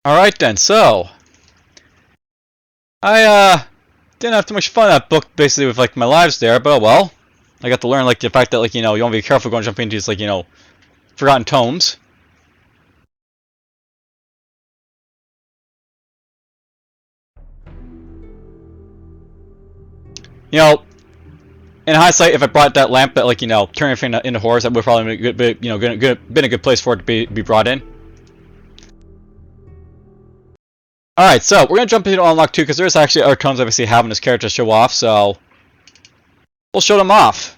Alright then, so I didn't have too much fun in that book basically with like my lives there, but oh well. I got to learn like the fact that like you want to be careful going jumping into these like forgotten tomes. In hindsight, if I brought that lamp that like turned everything into horrors, that would probably been a good place for it to be brought in. Alright, so we're going to jump into Unlock 2 because there's actually other tomes obviously having this character show off, so we'll show them off.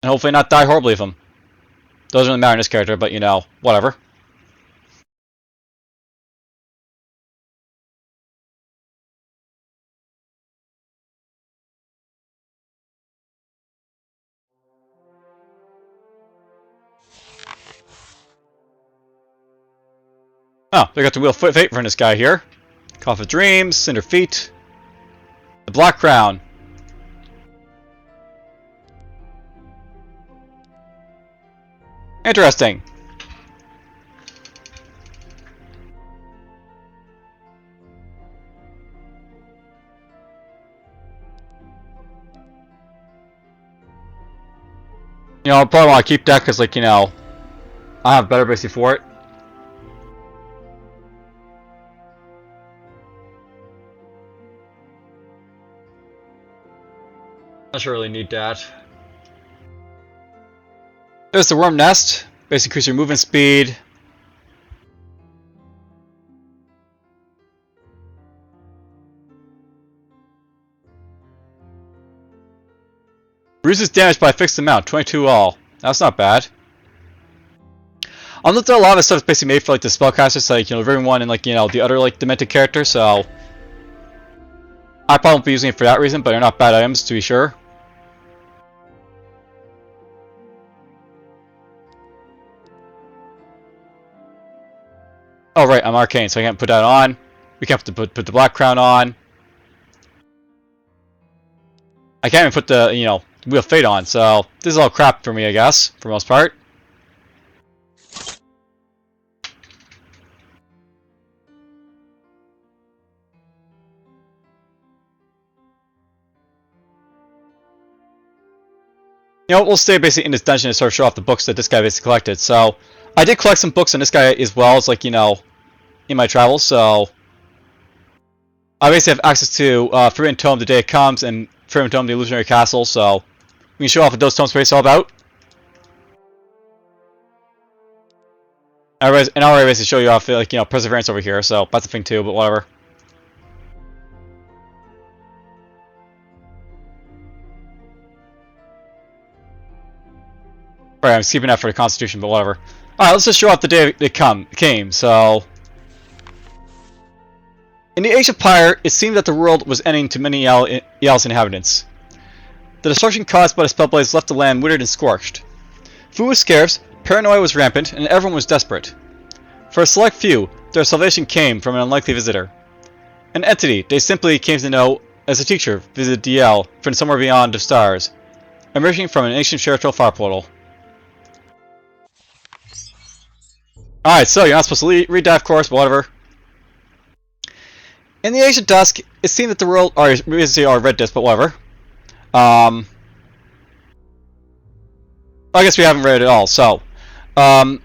And hopefully not die horribly of them. Doesn't really matter in this character, but whatever. Oh, they got the Wheel of Fate for this guy here. Cough of Dreams, Cinder Feet, the Black Crown. Interesting. I'll probably want to keep that because, like, I have better basically for it. Not sure I really need that. There's the Worm Nest. Basically increase your movement speed. Reduces damage by a fixed amount, 22 all. That's not bad. I'll note that a lot of this stuff is basically made for like the spellcasters, like everyone and like the other like Demented characters, so I probably won't be using it for that reason, but they're not bad items to be sure. Oh right, I'm arcane, so I can't put that on. We can't put the Black Crown on. I can't even put the Wheel of Fate on, so this is all crap for me, I guess, for the most part. We'll stay basically in this dungeon and sort of show off the books that this guy basically collected. So, I did collect some books on this guy as well as, like, in my travels, so I basically have access to Forbidden Tome, The Day It Comes, and Forbidden Tome, The Illusionary Castle, so we can show off what those tomes basically all about. And I'll already basically show you off, like, Perseverance over here, so that's a thing too, but whatever. Alright, I'm skipping that for the Constitution, but whatever. Alright, let's just show off the day it came, so in the Age of Pyre, it seemed that the world was ending to Maj'Eyal's inhabitants. The destruction caused by the spellblades left the land withered and scorched. Food was scarce, paranoia was rampant, and everyone was desperate. For a select few, their salvation came from an unlikely visitor. An entity they simply came to know as a teacher visited Maj'Eyal from somewhere beyond the stars, emerging from an ancient spiritual fire portal. Alright, so you're not supposed to read that, of course, but whatever. In the Age of Dusk, it seemed that the world, or basically I read this, but whatever. I guess we haven't read it all, so. In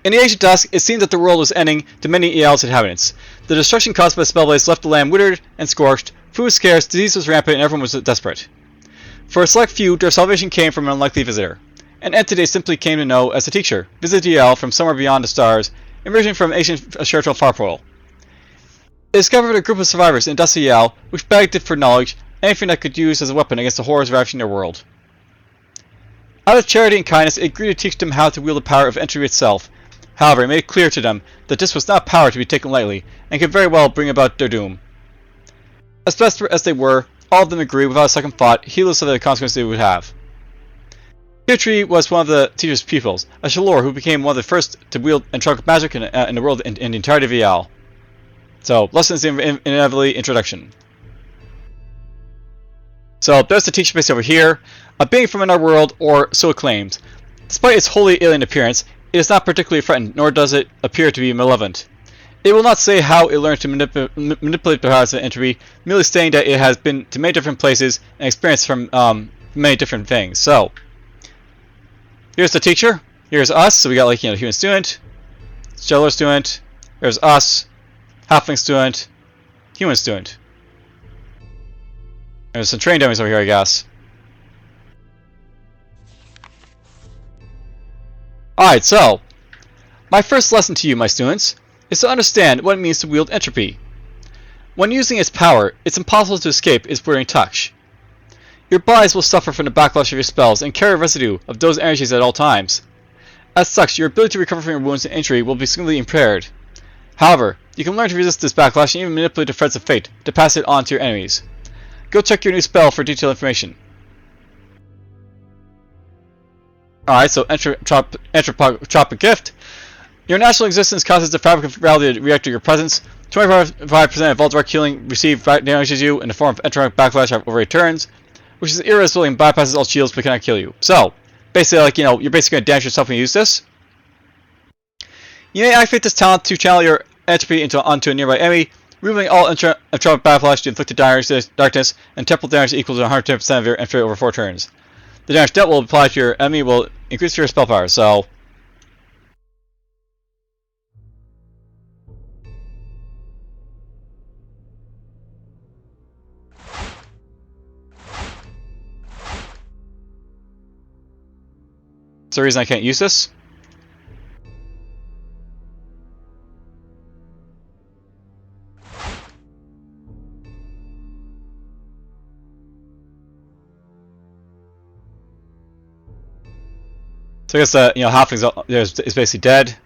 the Age of Dusk, it seemed that the world was ending to Maj'Eyal's inhabitants. The destruction caused by the spellblades left the land withered and scorched, food was scarce, disease was rampant, and everyone was desperate. For a select few, their salvation came from an unlikely visitor. An entity they simply came to know as a teacher, visited Maj'Eyal from somewhere beyond the stars, emerging from an ancient spiritual fire portal. They discovered a group of survivors in dusty Maj'Eyal, which begged it for knowledge, anything that could use as a weapon against the horrors ravaging their world. Out of charity and kindness, it agreed to teach them how to wield the power of entry itself. However, it made it clear to them that this was not power to be taken lightly, and could very well bring about their doom. As desperate as they were, all of them agreed without a second thought, heedless of the consequences they would have. Petrie was one of the teacher's pupils, a Shalor who became one of the first to wield and trunk magic in the world in the entirety of Maj'Eyal. So, lessons inevitably introduction. So, there's the teacher base over here, a being from another world, or so it claims. Despite its wholly alien appearance, it is not particularly threatened, nor does it appear to be malevolent. It will not say how it learned to manipulate the powers of entropy, merely stating that it has been to many different places and experienced from many different things. So, here's the teacher. Here's us. So we got like human student, stellar student. There's us, halfling student, human student. There's some train dummies over here, I guess. Alright, so my first lesson to you, my students, is to understand what it means to wield entropy. When using its power, it's impossible to escape its wearing touch. Your bodies will suffer from the backlash of your spells and carry residue of those energies at all times. As such, your ability to recover from your wounds and injury will be significantly impaired. However, you can learn to resist this backlash and even manipulate the threads of fate to pass it on to your enemies. Go check your new spell for detailed information. Alright, so entropic gift. Your natural existence causes the fabric of reality to react to your presence. 25% of all direct healing received damages you in the form of entropic backlash over 8 turns, which is irresistible and bypasses all shields but cannot kill you. So, basically, like, you're basically going to damage yourself when you use this. You may activate this talent to channel your entropy onto a nearby enemy, removing all entropic backlash to inflicted darkness, and temporal damage equal to 110% of your entropy over 4 turns. The damage dealt will apply to your enemy will increase your spell power, so... That's the reason I can't use this. So I guess halflings is basically dead.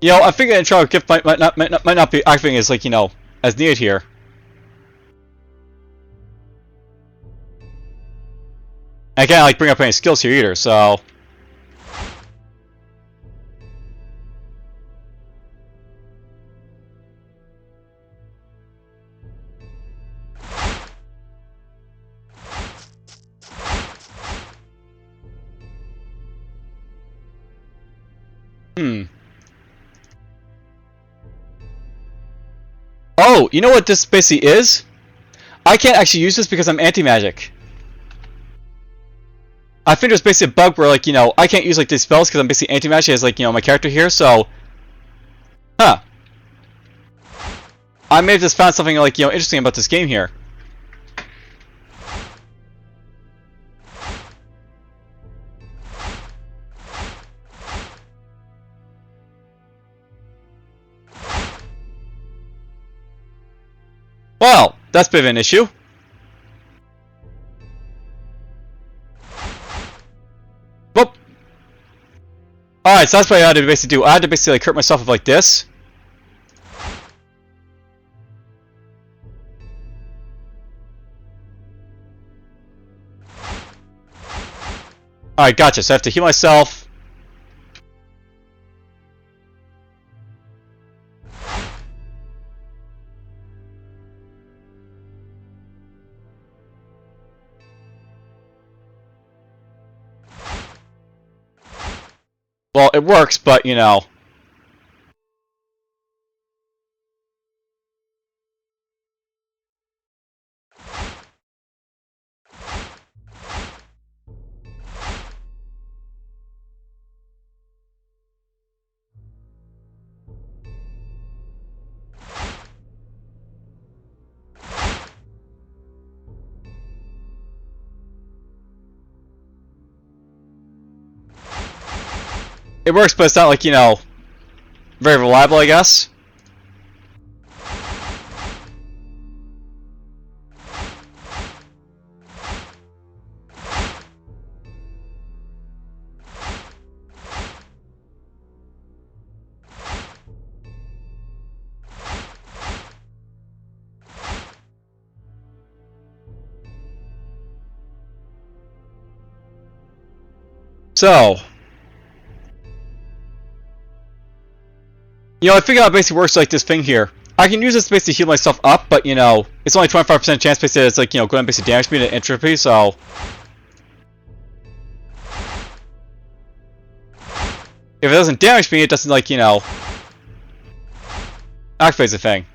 I think an entropic gift might not be activating as as needed here. I can't bring up any skills here either, so. Oh, you know what this basically is? I can't actually use this because I'm anti-magic. I think there's basically a bug where, I can't use, these spells because I'm basically anti-magic as, my character here, so... Huh. I may have just found something, interesting about this game here. Well, that's a bit of an issue. Whoop. Alright, so that's what I had to basically do. I had to basically hurt myself with this. Alright, gotcha. So I have to heal myself. Well, it works, but it works, but it's not very reliable, I guess. So, I figured out it basically works like this thing here. I can use this space to heal myself up, but you know, it's only 25% chance space that it's like, you know, going to basically damage me to entropy, so if it doesn't damage me, it doesn't, like, you know, activate the thing.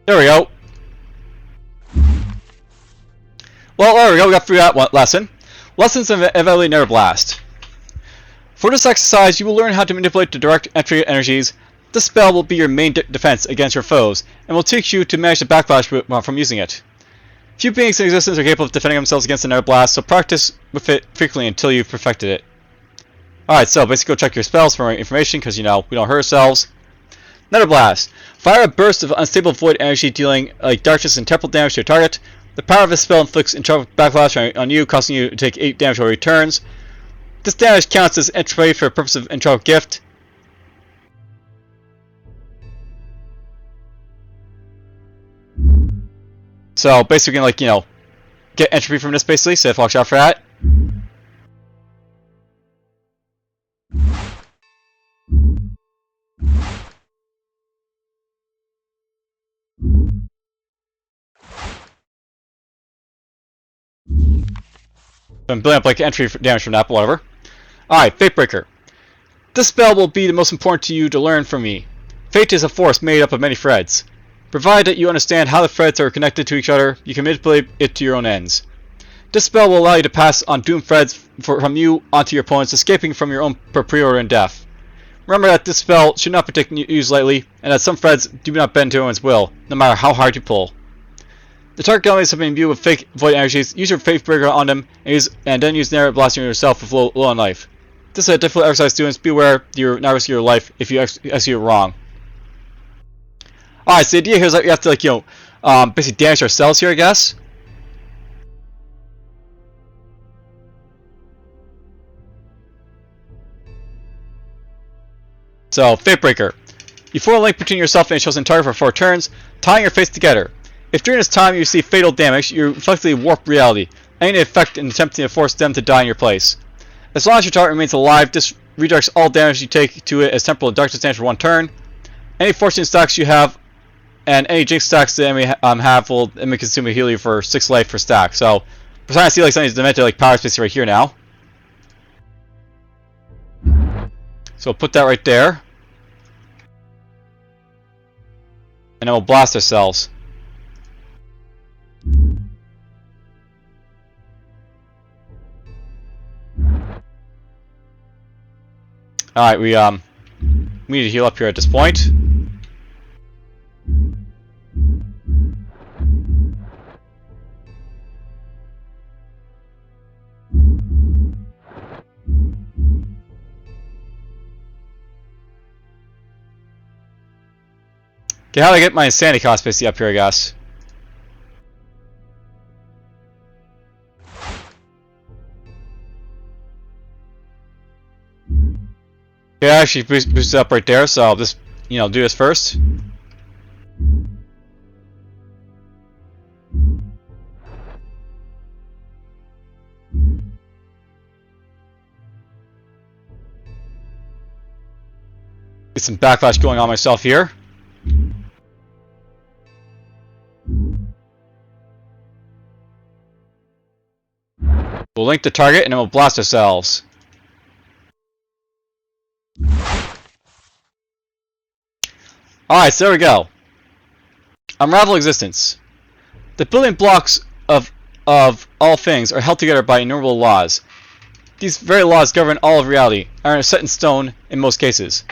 There we go. Well, there we go. We got through that one lesson. Lessons of Evaluate Never Blast. For this exercise, you will learn how to manipulate the direct entry energies. This spell will be your main defense against your foes, and will teach you to manage the backlash from using it. Few beings in existence are capable of defending themselves against the Never Blast, so practice with it frequently until you've perfected it. Alright, so basically go check your spells for more information, because, you know, we don't hurt ourselves. Nether Blast. Fire a burst of unstable void energy dealing darkness and temporal damage to your target. The power of this spell inflicts entropic backlash on you, causing you to take 8 damage over returns. This damage counts as entropy for the purpose of entropic gift. So basically, like, you know, get entropy from this basically, so watch out for that. I'm building up like entry damage from that, but whatever. Alright, Fate Breaker. This spell will be the most important to you to learn from me. Fate is a force made up of many threads. Provided that you understand how the threads are connected to each other, you can manipulate it to your own ends. This spell will allow you to pass on doomed threads from you onto your opponents, escaping from your own preordained death. Remember that this spell should not be used lightly, and that some threads do not bend to anyone's will, no matter how hard you pull. The target enemies have been imbued with fake void energies. Use your Fate Breaker on them, and then use Narrow Blasting yourself with low on life. This is a difficult exercise, students. Beware you're not risking your life if you execute wrong. Alright, so the idea here is that we have to, like, you know, basically damage ourselves here, I guess. So, Fate Breaker. You form a link between yourself and a chosen target for 4 turns, tying your fates together. If during this time you receive fatal damage, you effectively warp reality, any effect in attempting to force them to die in your place. As long as your target remains alive, this redirects all damage you take to it as temporal and darkness damage for 1 turn. Any fortune stacks you have, and any jinx stacks the enemy have will consume a heal you for 6 life per stack. So, we're starting to see like something's demented, like power space right here now. So we'll put that right there. And then we'll blast ourselves. Alright, we need to heal up here at this point. Okay, how do I get my insanity cost basically up here, I guess? Yeah, actually boost it up right there, so I'll just, you know, do this first. Get some backlash going on myself here. We'll link the target and then we'll blast ourselves. Alright, so there we go. Unravel existence. The building blocks of all things are held together by innumerable laws. These very laws govern all of reality, and are set in stone in most cases.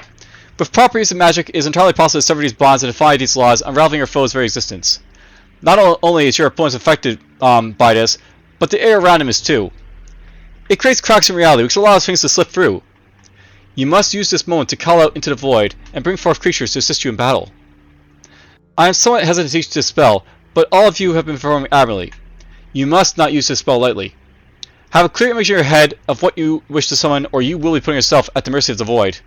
With proper use of magic, it is entirely possible to sever these bonds and defy these laws, unraveling your foe's very existence. Not only is your opponent affected by this, but the air around him is too. It creates cracks in reality, which allows things to slip through. You must use this moment to call out into the void and bring forth creatures to assist you in battle. I am somewhat hesitant to teach this spell, but all of you have been performing admirably. You must not use this spell lightly. Have a clear image in your head of what you wish to summon, or you will be putting yourself at the mercy of the void.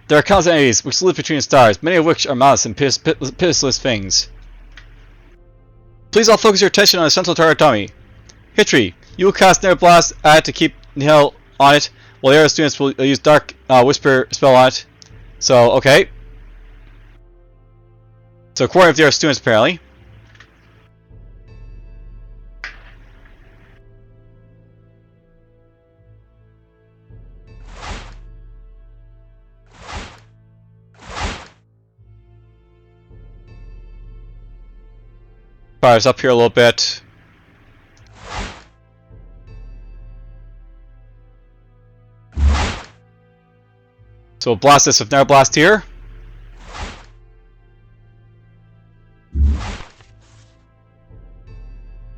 There are countless entities which live between the stars, many of which are malice and pitiless things. Please all focus your attention on the central target ToME. Hitri, you will cast Nair Blast at it to keep Maj'Eyal on it, while the other students will use Dark Whisper spell on it. So, okay. So, coordinate with the other students apparently. Fires up here a little bit. So we'll blast this with Nair Blast here.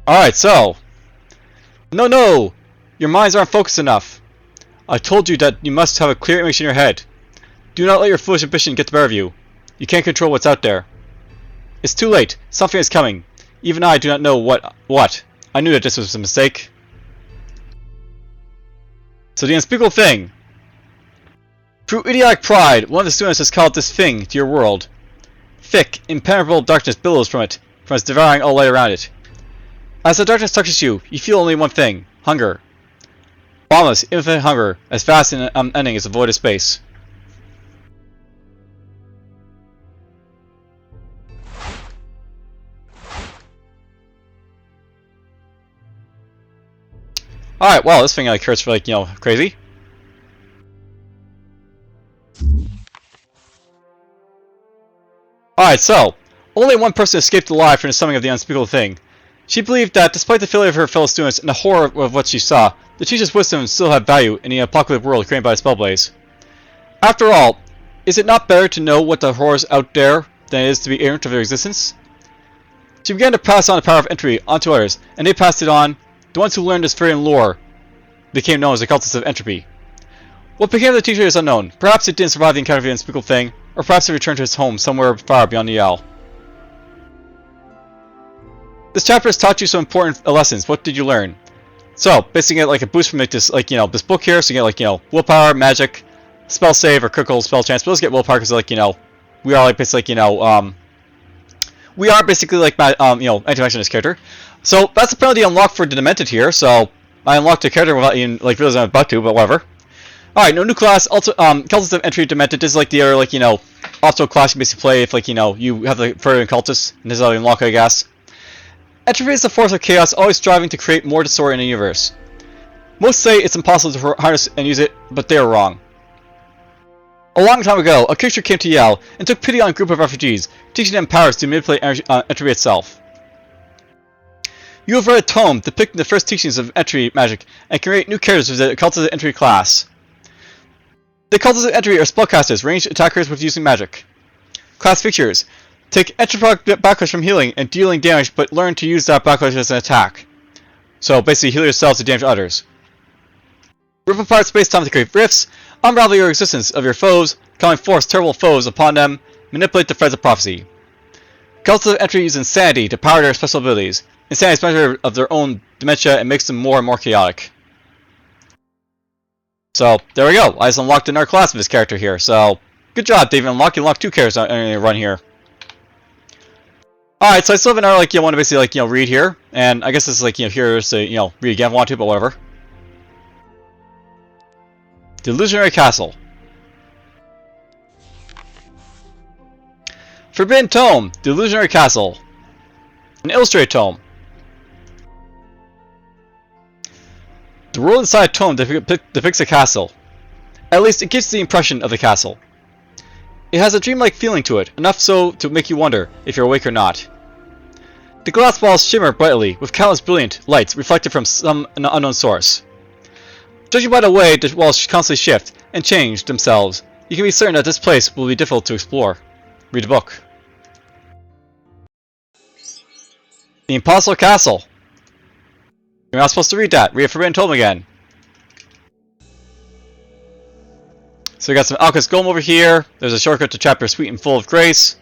Alright, so. No! Your minds aren't focused enough. I told you that you must have a clear image in your head. Do not let your foolish ambition get the better of you. You can't control what's out there. It's too late. Something is coming. Even I do not know what. I knew that this was a mistake. So the unspeakable thing. Through idiotic pride, one of the students has called this thing to your world. Thick, impenetrable darkness billows from it devouring all light around it. As the darkness touches you, you feel only one thing: hunger. Bottomless, infinite hunger, as vast and unending as the void of space. Alright, well, this thing like hurts for crazy. Alright, so, only one person escaped alive from the summoning of the unspeakable thing. She believed that, despite the failure of her fellow students and the horror of what she saw, the teacher's wisdom still had value in the apocalyptic world created by the Spellblaze. After all, is it not better to know what the horrors out there than it is to be ignorant of their existence? She began to pass on the power of entropy onto others, and they passed it on. The ones who learned this very lore became known as the cultists of entropy. What became of the teacher is unknown. Perhaps it didn't survive the encounter with the unspeakable thing, or perhaps it returned to its home somewhere far beyond Maj'Eyal. This chapter has taught you some important lessons. What did you learn? So, basically get like a boost from this book here, so you get willpower, magic, spell save, or critical spell chance. But let's get willpower because we are we are basically like anti-magic this character. So that's apparently the unlock for the Demented here. So I unlocked a character without even realizing I'm about to, but whatever. Alright, no new class. Also, cultists of entry Demented. This is like the other optional class you basically play if you have the further cultists, and this is how you unlock it, I guess. Entropy is the force of chaos, always striving to create more disorder in the universe. Most say it's impossible to harness and use it, but they are wrong. A long time ago, a creature came to Maj'Eyal and took pity on a group of refugees, teaching them powers to manipulate entropy itself. You have read a tome depicting the first teachings of entropy magic and can create new characters with the cultists of entropy class. The cultists of entropy are spellcasters, ranged attackers with using magic. Class features: take entropic backlash from healing and dealing damage, but learn to use that backlash as an attack. So basically heal yourselves to damage others. Rip apart space-time to create rifts, unravel your existence of your foes, calling forth terrible foes upon them, manipulate the threads of prophecy. Cultists of entry use insanity to power their special abilities. Insanity is a measure of their own dementia and makes them more and more chaotic. So, there we go. I just unlocked another class of this character here. So, good job, David. You unlocked two characters on your run here. Alright, so I still have another, want to basically, read here. And I guess this is, here to, read again if I want to, but whatever. The Illusionary Castle. Forbidden Tome. The Illusionary Castle. An illustrated tome. The world inside a tome depicts a castle. At least it gives the impression of the castle. It has a dreamlike feeling to it, enough so to make you wonder if you're awake or not. The glass walls shimmer brightly, with countless brilliant lights reflected from some unknown source. Judging by the way the walls constantly shift and change themselves, you can be certain that this place will be difficult to explore. Read the book. The Impossible Castle. You're not supposed to read that. Read a Forbidden Tome again. So we got some Alchemist Golem over here. There's a shortcut to chapter Sweet and Full of Grace.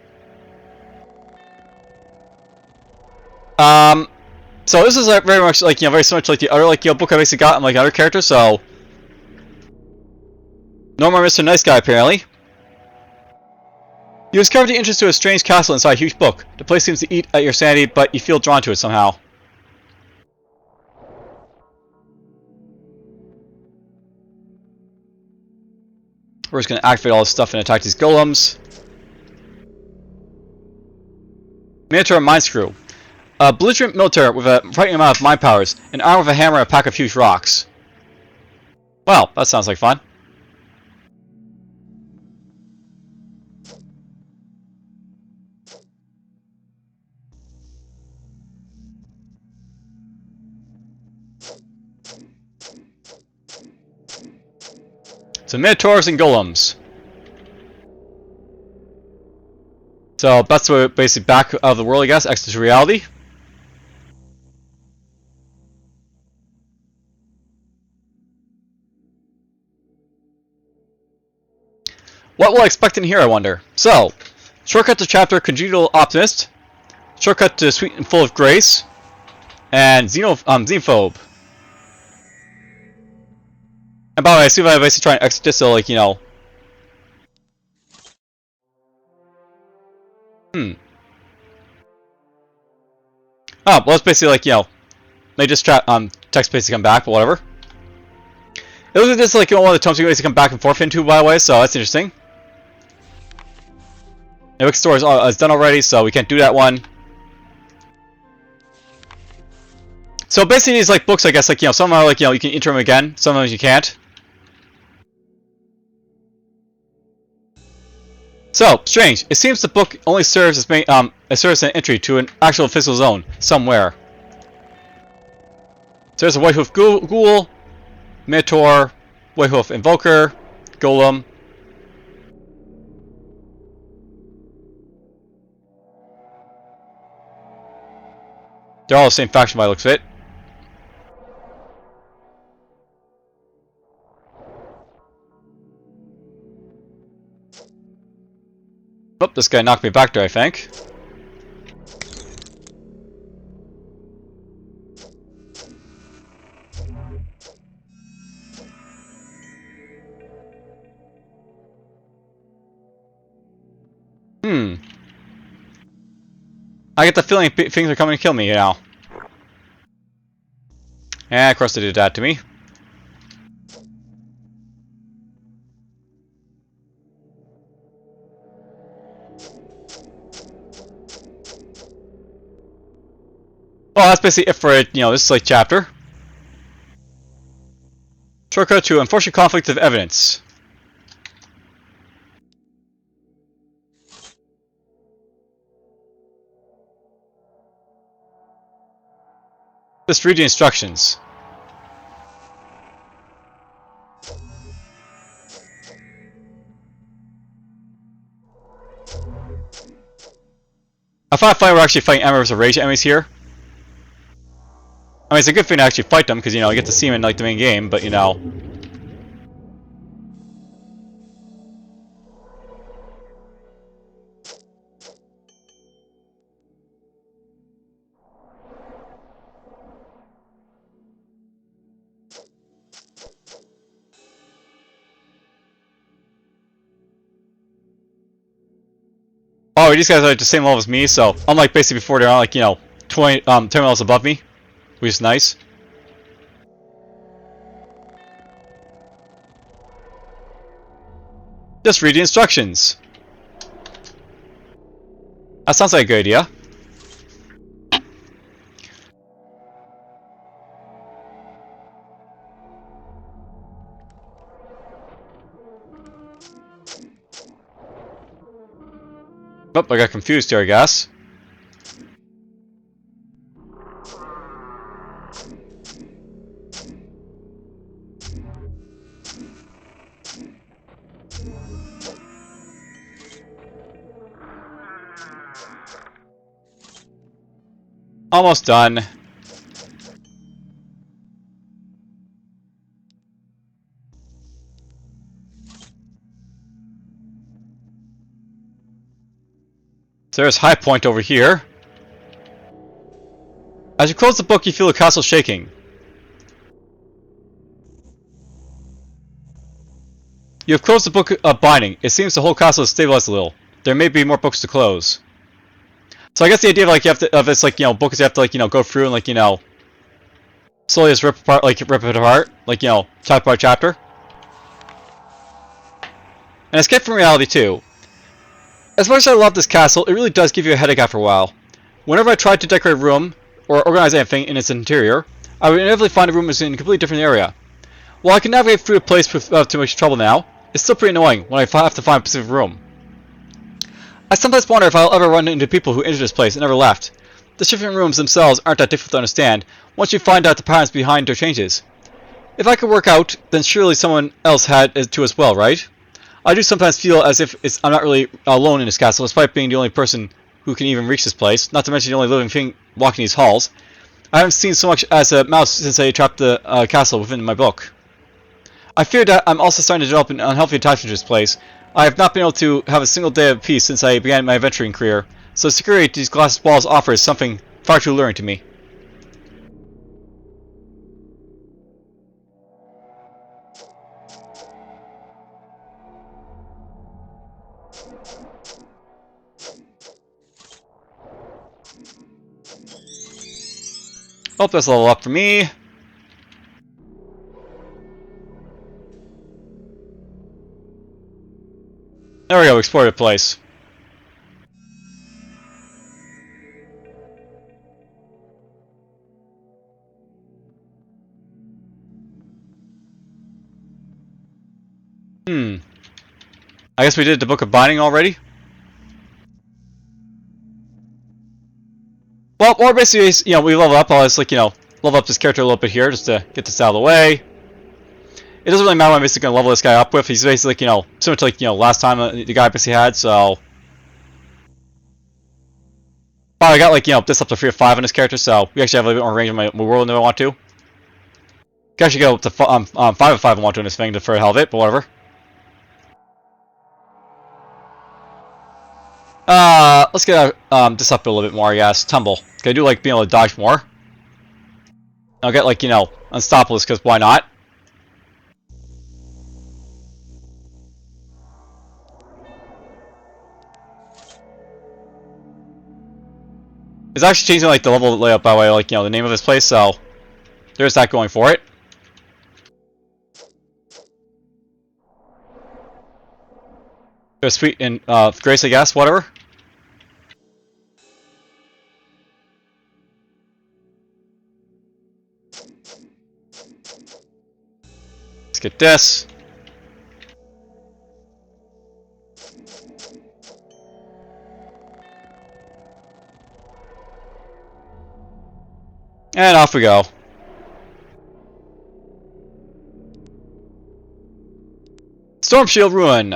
So this is very much like very similar to like the other book I basically got on like other characters. So no more Mr. Nice Guy apparently. You discover the entrance to a strange castle inside a huge book. The place seems to eat at your sanity, but you feel drawn to it somehow. We're just going to activate all this stuff and attack these golems. Minotaur Mind Screw. A belligerent Minotaur with a frightening amount of mind powers, an arm with a hammer and a pack of huge rocks. Well, that sounds like fun. So Minotaurs and Golems. So that's what basically back out of the world, I guess, exit to reality. What will I expect in here, I wonder? So, shortcut to chapter Congenial Optimist, shortcut to Sweet and Full of Grace, and Xenophobe. And by the way, I assume I basically try and exit this, so like, Oh, well, it's basically like, they just text basically come back, but whatever. It looks like this is like one of the tomes you basically come back and forth into, by the way, so that's interesting. The book store is done already, so we can't do that one. So basically, these like books, I guess, like some are like you can enter them again, sometimes you can't. So strange. It seems the book only serves as as an entry to an actual physical zone somewhere. So there's a White Hoof Ghoul, Minotaur, White Hoof Invoker, Golem. They're all the same faction by the looks of it. Oh, this guy knocked me back there, I think. I get the feeling things are coming to kill me now. And of course they did that to me. Well, that's basically it for it. This like chapter. Shortcut to unfortunate conflict of evidence. Just read the instructions. I find we're actually fighting Embers of Rage enemies here. I mean, it's a good thing to actually fight them because you get to see them in like the main game, but Oh, these guys are at the same level as me, so unlike basically before, they're on like 20 10 levels above me, which is nice. Just read the instructions. That sounds like a good idea. Oh, I got confused here, I guess. Almost done. So there's High Point over here. As you close the book, you feel the castle shaking. You have closed the book binding. It seems the whole castle is stabilized a little. There may be more books to close. So I guess the idea of like you have to of this like book is you have to like go through and like slowly just rip apart rip it apart like chapter by chapter. And escape from reality too. As much as I love this castle, it really does give you a headache after a while. Whenever I tried to decorate a room or organize anything in its interior, I would inevitably find a room was in a completely different area. While I can navigate through the place without too much trouble now, it's still pretty annoying when I have to find a specific room. I sometimes wonder if I'll ever run into people who entered this place and never left. The shifting rooms themselves aren't that difficult to understand once you find out the patterns behind their changes. If I could work out, then surely someone else had it too as well, right? I do sometimes feel as if I'm not really alone in this castle, despite being the only person who can even reach this place, not to mention the only living thing walking these halls. I haven't seen so much as a mouse since I trapped the castle within my book. I fear that I'm also starting to develop an unhealthy attachment to this place. I have not been able to have a single day of peace since I began my adventuring career, so the security these glass walls offer is something far too alluring to me. Oh, that's a level up for me. There we go, explore the place. I guess we did the Book of Binding already? Well, or basically, we level up. I'll just, level up this character a little bit here, just to get this out of the way. It doesn't really matter what I'm basically going to level this guy up with. He's basically, similar to, last time the guy basically had, so... Oh, I got, this up to 3 of 5 on this character, so we actually have a little bit more range in my world than I want to. Can actually go up to 5 of 5 I want to in this thing for the hell of it, but whatever. Let's get this up a little bit more, I guess. Tumble. Can I do, being able to dodge more? I'll get, Unstoppable, because why not? It's actually changing, the level layout by way, the name of this place, so... There's that going for it. There's Sweet and, Grace, I guess, whatever. Let's get this. And off we go. Storm Shield Ruin.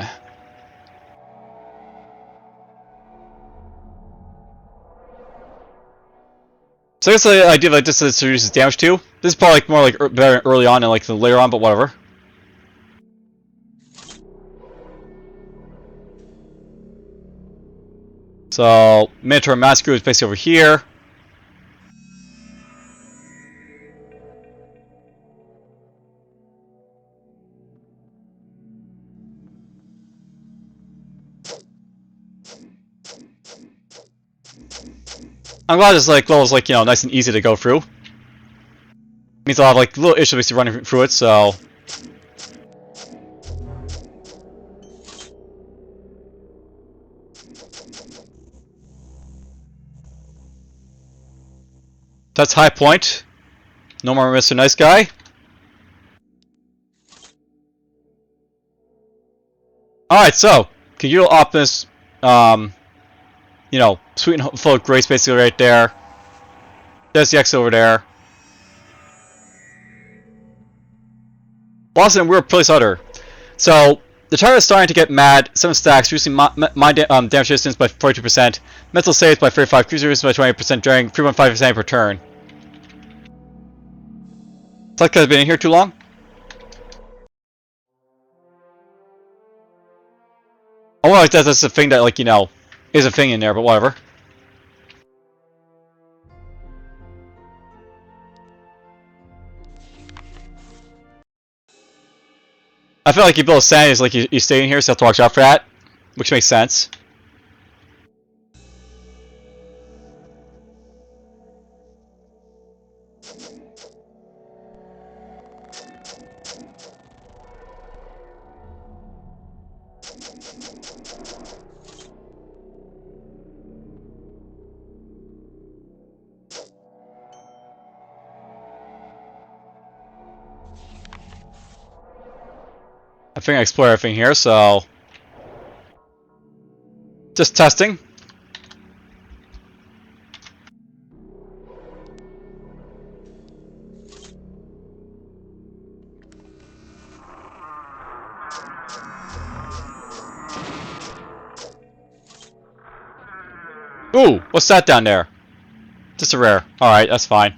So I guess the idea of this reduces damage too. This is probably more better early on and the later on, but whatever. So Minotaur Massacre is basically over here. I'm glad this level's nice and easy to go through. Means I'll have little issues basically running through it, so that's high point. No more Mr. Nice Guy. Alright, so Kagul Optimus, Sweet and Full of Grace basically right there. There's the X over there. Boston, we're a place other. So the target is starting to get mad. 7 stacks, reducing my damage distance by 42%, mental saves by 35%, cruiser resistance by 20%, during 3.5% per turn. It's like I've been in here too long. Oh, well, that's a thing that is a thing in there, but whatever. I feel like you build sanity is like you stay in here, so you have to watch out for that, which makes sense. I think I explore everything here, so just testing. Ooh, what's that down there? Just a rare. Alright, that's fine.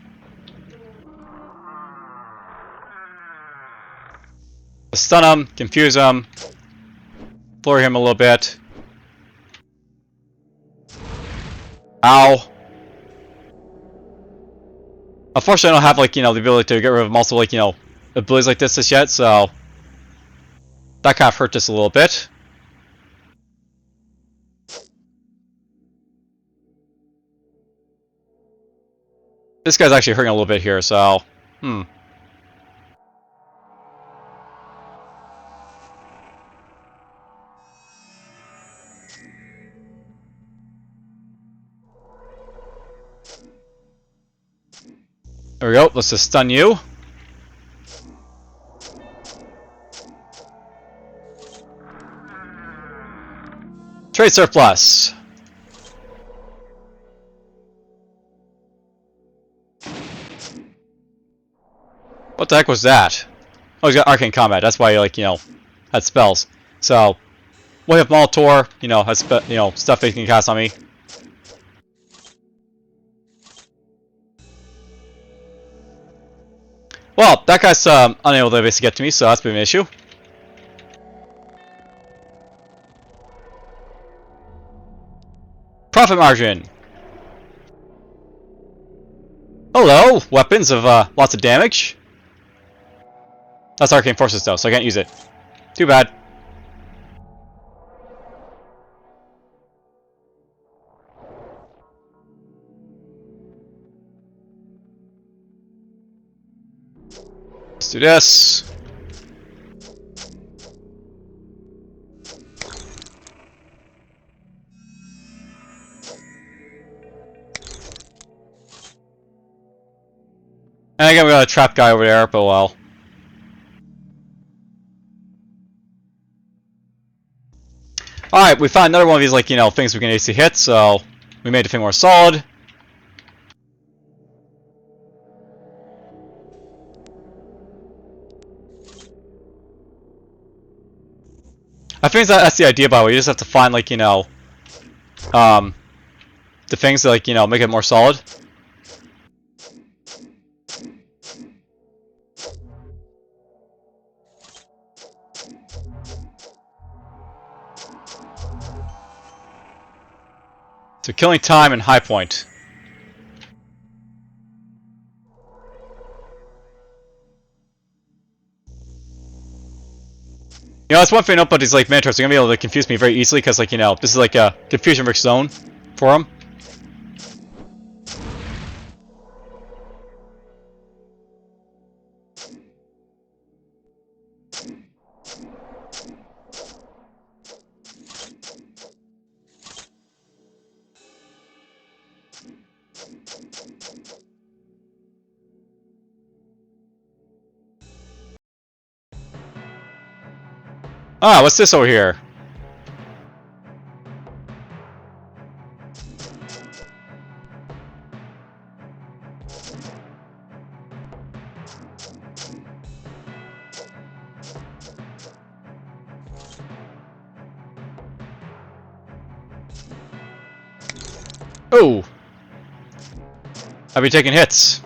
Stun him, confuse him, flurry him a little bit. Ow. Unfortunately, I don't have, like, the ability to get rid of multiple, abilities like this just yet, so that kind of hurt just a little bit. This guy's actually hurting a little bit here, so There we go. Let's just stun you. Trade surplus. What the heck was that? Oh, he's got arcane combat. That's why he, had spells. So, we have Molitor, has stuff that he can cast on me. Well, that guy's unable to basically get to me, so that's been an issue. Profit margin. Hello, weapons of lots of damage. That's arcane forces though, so I can't use it. Too bad. Let's do this. And again, we got a trap guy over there, but well. Alright, we found another one of these, things we can AC hit, so we made the thing more solid. I think that's the idea, by the way. You just have to find, the things that, make it more solid. So killing time and high point. That's one thing I know about these mentors. They're gonna be able to confuse me very easily because this is like a confusion-rich zone for them. Ah, what's this over here? Oh! I'll be taking hits.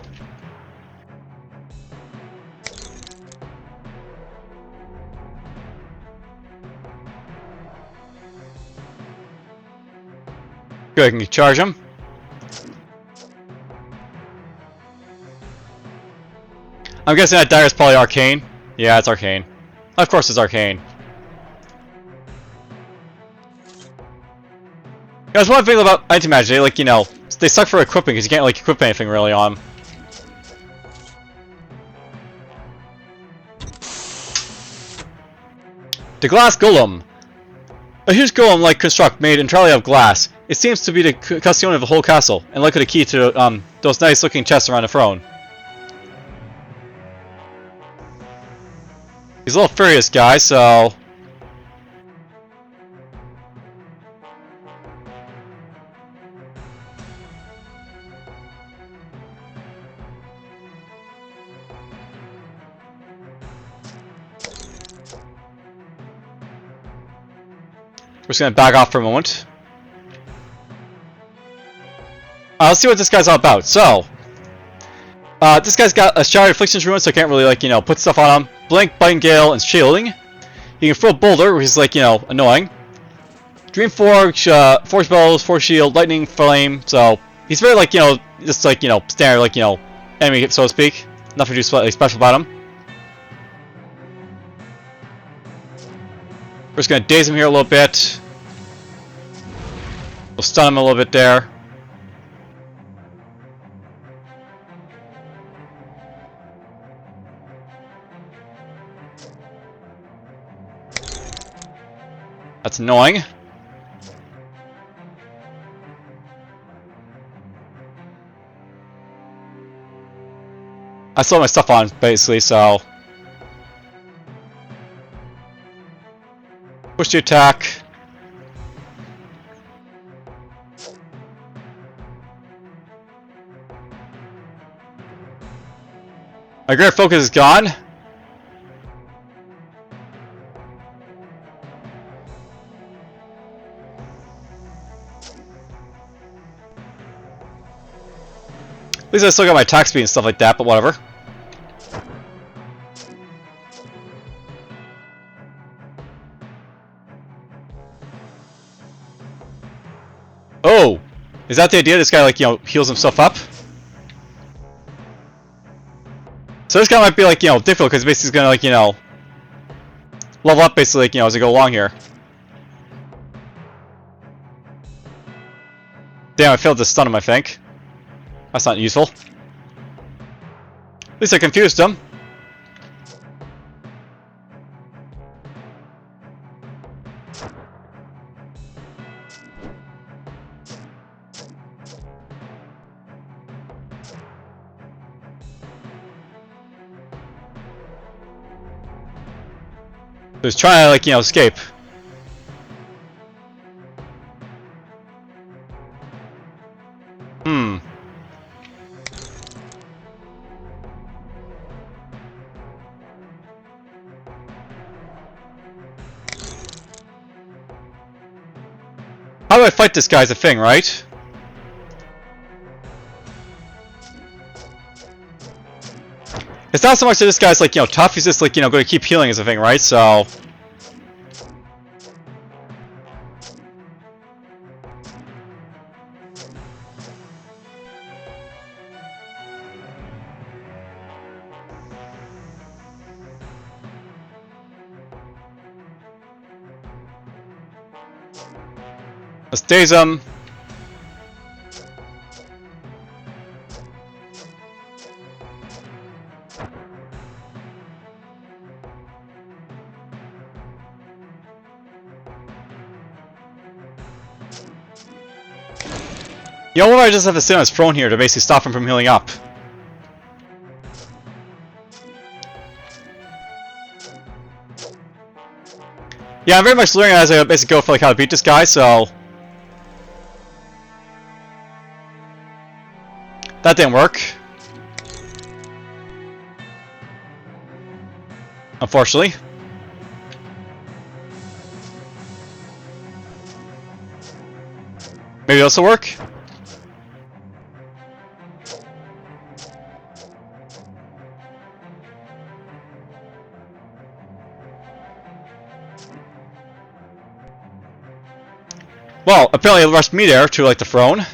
Good, I can charge him. I'm guessing that dagger is probably arcane. Yeah, it's arcane. Of course it's arcane. Guys, one thing about anti-Maj'Eyal, like, you know, they suck for equipping because you can't, like, equip anything really on them. The glass golem. A huge golem-like construct made entirely of glass. It seems to be the custodian of the whole castle, and likely the key to those nice-looking chests around the throne. He's a little furious guy, so... we're just gonna back off for a moment. Let's see what this guy's all about. So, this guy's got a Shattered Afflictions rune, so I can't really, like, you know, put stuff on him. Blink, Biting Gale, and Shielding. You can throw Boulder, which is, like, you know, annoying. Dream Forge, Force Bellows, Force Shield, Lightning, Flame. So, he's very, like, you know, just, like, you know, standard, like, you know, enemy, so to speak. Nothing too special about him. We're just gonna daze him here a little bit. We'll stun him a little bit there. That's annoying. I still have my stuff on, basically, so... push the attack. My great focus is gone. At least I still got my attack speed and stuff like that, but whatever. Oh! Is that the idea? This guy, like, you know, heals himself up? So this guy might be, like, you know, difficult because basically he's gonna, like, you know, level up basically, like, you know, as I go along here. Damn, I failed to stun him, I think. That's not useful. At least I confused him. So he's trying to, like, you know, escape. How do I fight this guy is a thing, right? It's not so much that this guy's, like, you know, tough, he's just, like, you know, going to keep healing is a thing, right? So... let's daze him. You know what, I just have to sit on his throne here to basically stop him from healing up. Yeah, I'm very much learning as I basically go for, like, how to beat this guy, so... that didn't work. Unfortunately. Maybe this will work? Well, apparently it rushed me there to, like, the throne.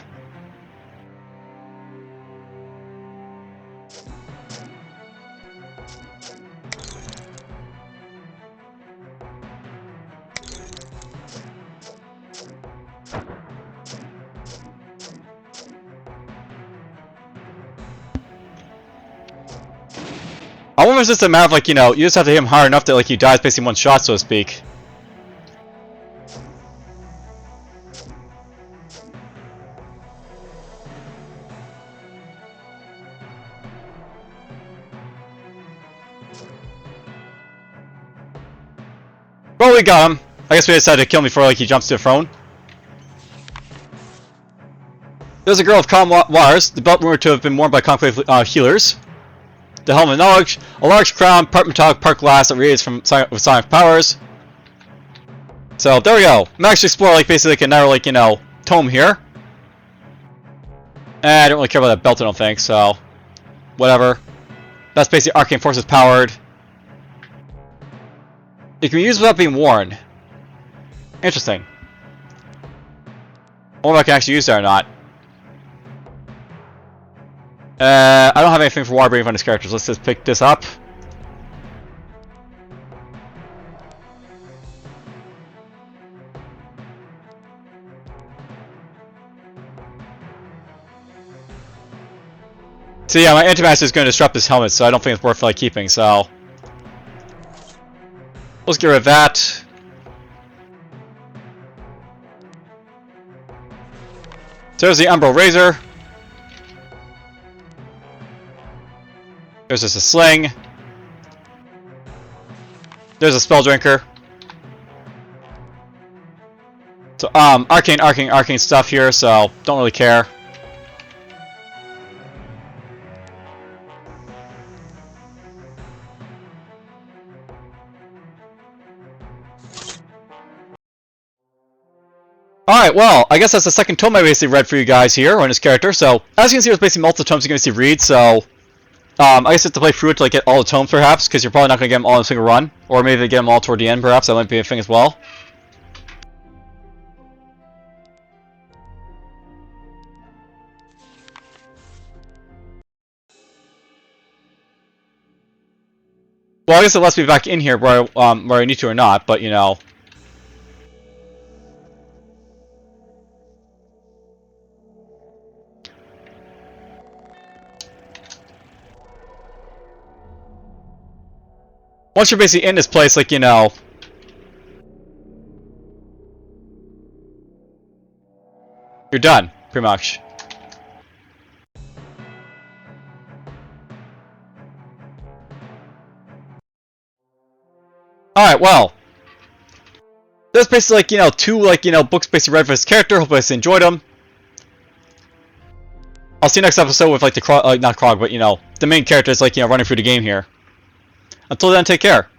I wonder if it's just a matter of, like, you know, you just have to hit him hard enough that, like, he dies basically one shot, so to speak. Well, we got him. I guess we decided to kill him before, like, he jumps to the throne. There's a girl of calm waters, the belt rumored to have been worn by conclave healers. The helmet of knowledge, a large crown, part metallic, part glass that radiates from with sonic powers. So there we go. I'm actually exploring like basically like another like you know tome here. I don't really care about that belt, I don't think. So whatever. That's basically arcane forces powered. It can be used without being worn. Interesting. I wonder if I can actually use that or not. I don't have anything for water breathing on these characters. Let's just pick this up. So yeah, my antimatter is going to disrupt this helmet, so I don't think it's worth like keeping. So let's get rid of that. So there's the Umbral Razor. There's just a sling. There's a spell drinker. So arcane stuff here, so don't really care. Alright, well, I guess that's the second tome I basically read for you guys here on this character. So as you can see, there's basically multiple tomes you're going to see read, so I guess you have to play through it to like get all the tomes, perhaps, because you're probably not going to get them all in a single run. Or maybe get them all toward the end, perhaps. That might be a thing as well. Well, I guess it lets me back in here where I need to or not, but, you know. Once you're basically in this place, like, you know, you're done, pretty much. Alright, well. There's basically, like, you know, two, like, you know, books basically read for this character. Hope you guys enjoyed them. I'll see you next episode with, like, the not Krog, but, you know, the main character is, like, you know, running through the game here. Until then, take care.